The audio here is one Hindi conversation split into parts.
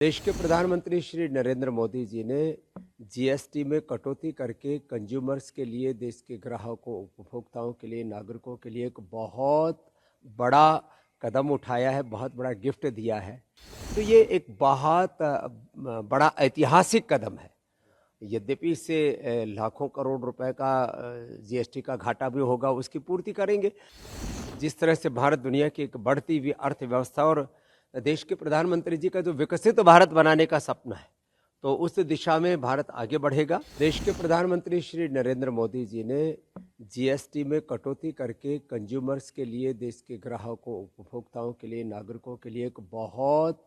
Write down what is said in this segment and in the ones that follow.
देश के प्रधानमंत्री श्री नरेंद्र मोदी जी ने जीएसटी में कटौती करके कंज्यूमर्स के लिए, देश के ग्राहकों, उपभोक्ताओं के लिए, नागरिकों के लिए एक बहुत बड़ा कदम उठाया है, बहुत बड़ा गिफ्ट दिया है। तो ये एक बहुत बड़ा ऐतिहासिक कदम है। यद्यपि इससे लाखों करोड़ रुपए का जीएसटी का घाटा भी होगा, उसकी पूर्ति करेंगे। जिस तरह से भारत दुनिया की एक बढ़ती हुई अर्थव्यवस्था और देश के प्रधानमंत्री जी का जो विकसित भारत बनाने का सपना है, तो उस दिशा में भारत आगे बढ़ेगा। देश के प्रधानमंत्री श्री नरेंद्र मोदी जी ने जीएसटी में कटौती करके कंज्यूमर्स के लिए, देश के ग्राहकों, उपभोक्ताओं के लिए, नागरिकों के लिए एक बहुत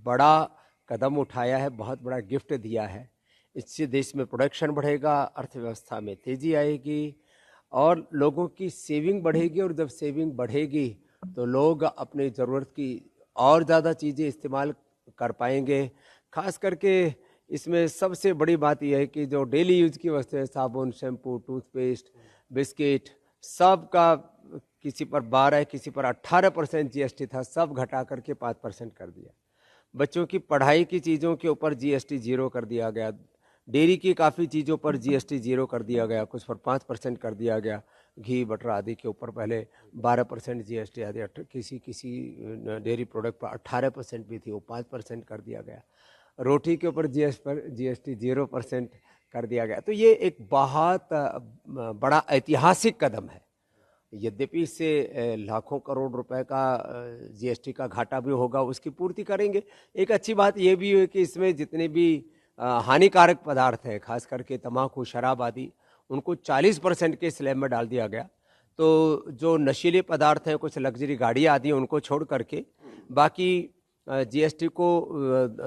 बड़ा कदम उठाया है, बहुत बड़ा गिफ्ट दिया है। इससे देश में प्रोडक्शन बढ़ेगा, अर्थव्यवस्था में तेजी आएगी और लोगों की सेविंग बढ़ेगी। और जब सेविंग बढ़ेगी तो लोग अपनी ज़रूरत की और ज़्यादा चीज़ें इस्तेमाल कर पाएंगे। खास करके इसमें सबसे बड़ी बात यह है कि जो डेली यूज की वस्तुएं, साबुन, शैम्पू, टूथपेस्ट, बिस्किट, सब का किसी पर 12, किसी पर 18% जीएसटी था, सब घटा करके 5% कर दिया। बच्चों की पढ़ाई की चीज़ों के ऊपर जीएसटी 0 कर दिया गया। डेयरी की काफ़ी चीज़ों पर जीएसटी 0 कर दिया गया, कुछ पर 5% कर दिया गया। घी, बटर आदि के ऊपर पहले 12% जीएसटी आदि, किसी डेयरी प्रोडक्ट पर 18% भी थी, वो 5% कर दिया गया। रोटी के ऊपर जीएसटी 0% कर दिया गया। तो ये एक बहुत बड़ा ऐतिहासिक कदम है। यद्यपि इससे लाखों करोड़ रुपए का जीएसटी का घाटा भी होगा, उसकी पूर्ति करेंगे। एक अच्छी बात यह भी है कि इसमें जितने भी हानिकारक पदार्थ हैं, खास करके तंबाकू, शराब आदि, उनको 40% के स्लैब में डाल दिया गया। तो जो नशीले पदार्थ हैं, कुछ लग्जरी गाड़ियाँ आदि, उनको छोड़ करके बाकी जीएसटी को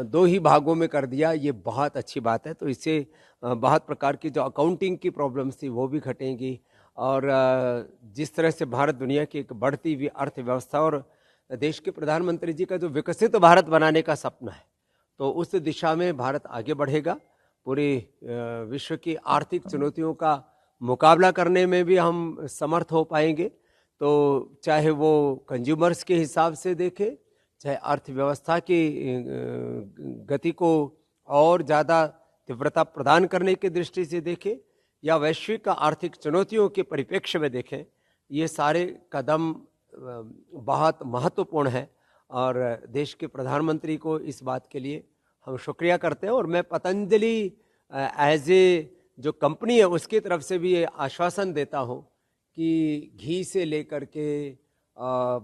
2 ही भागों में कर दिया। ये बहुत अच्छी बात है। तो इससे बहुत प्रकार की जो अकाउंटिंग की प्रॉब्लम्स थी वो भी घटेंगी। और जिस तरह से भारत दुनिया की एक बढ़ती हुई अर्थव्यवस्था और देश के प्रधानमंत्री जी का जो विकसित भारत बनाने का सपना है, तो उस दिशा में भारत आगे बढ़ेगा। पूरे विश्व की आर्थिक चुनौतियों का मुकाबला करने में भी हम समर्थ हो पाएंगे। तो चाहे वो कंज्यूमर्स के हिसाब से देखें, चाहे अर्थव्यवस्था की गति को और ज़्यादा तीव्रता प्रदान करने की दृष्टि से देखें, या वैश्विक आर्थिक चुनौतियों के परिप्रेक्ष्य में देखें, ये सारे कदम बहुत महत्वपूर्ण हैं। और देश के प्रधानमंत्री को इस बात के लिए हम शुक्रिया करते हैं। और मैं पतंजलि एज ए जो कंपनी है उसकी तरफ से भी ये आश्वासन देता हूँ कि घी से लेकर के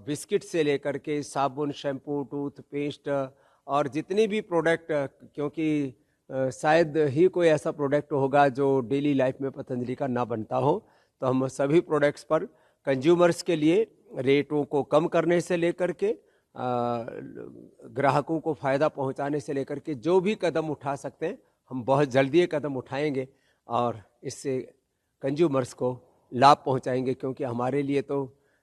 बिस्किट से लेकर के साबुन, शैम्पू, टूथपेस्ट और जितने भी प्रोडक्ट, क्योंकि शायद ही कोई ऐसा प्रोडक्ट होगा जो डेली लाइफ में पतंजलि का ना बनता हो, तो हम सभी प्रोडक्ट्स पर कंज्यूमर्स के लिए रेटों को कम करने से लेकर के ग्राहकों को फ़ायदा पहुंचाने से लेकर के जो भी कदम उठा सकते हैं, हम बहुत जल्दी ये कदम उठाएंगे और इससे कंज्यूमर्स को लाभ पहुंचाएंगे। क्योंकि हमारे लिए तो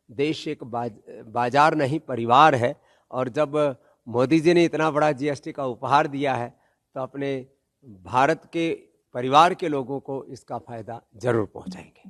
देश एक बाजार नहीं, परिवार है। और जब मोदी जी ने इतना बड़ा जीएसटी का उपहार दिया है, तो अपने भारत के परिवार के लोगों को इसका फ़ायदा ज़रूर पहुंचाएंगे।